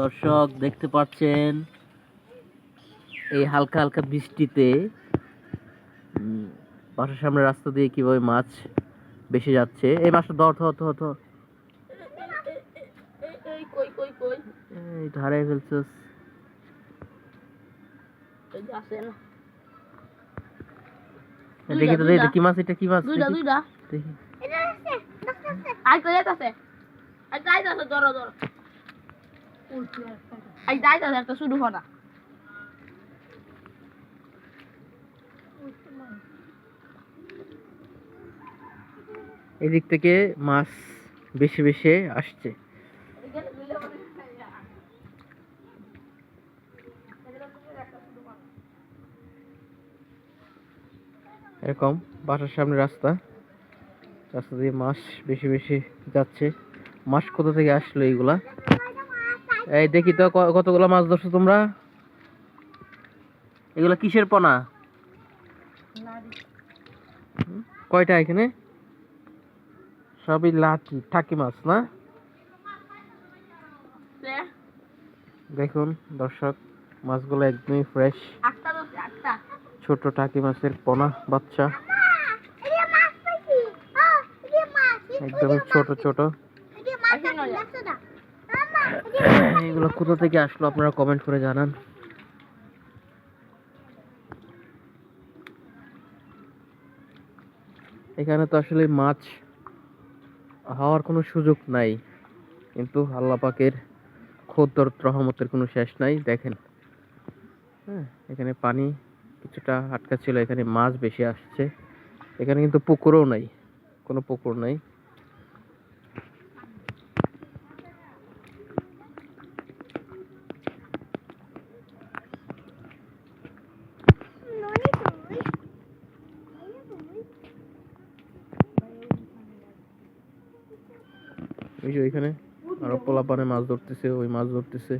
দর্শক দেখতে পাচ্ছেন এই হালকা হালকা বৃষ্টিতে বাসার সামনে রাস্তা দিয়ে কিভাবে মাছ ভেসে যাচ্ছে। এই মাছটা ধর ধর ধর ধর, এই হারাই ফেলছিস। দেখি তো দেখি কি মাছ, এটা কি মাছ দেখি। আই কই যাইতাছে, আই যাইতাছে, ধরো ধরো, আই যাইতাছে একটা শুরু হনা। এদিক থেকে মাছ বেশি বেশি আসছে। এরকম বাসার সামনে রাস্তা, রাস্তা দিয়ে মাছ বেশি বেশি যাচ্ছে। মাছ কোথা থেকে আসলো এইগুলা? এই দেখি তো কতগুলো মাছ ধরছো তোমরা। এগুলা কিসের পোনা? কয়টা এখানে? সবই লাঠি টাকি মাছ না? দেখুন দর্শক, মাছগুলো একদমই ফ্রেশ, ছোট টাকি মাছের পোনা বাচ্চা, একদমই ছোট ছোট। এগুলো কোথা থেকে আসলো আপনারা কমেন্ট করে জানান। এখানে তো আসলে মাছ হওয়ার কোনো সুযোগ নাই, কিন্তু আল্লাহ পাকের খোদার রহমতের কোনো শেষ নাই। দেখেন, হ্যাঁ, এখানে পানি কিছুটা আটকা ছিল, এখানে মাছ বেশি আসছে। এখানে কিন্তু পুকুরও নাই, কোনো পুকুর নাই। ওই যে ওইখানে আরো পোলাপানে মাছ ধরতেছে, ওই মাছ ধরতেছে।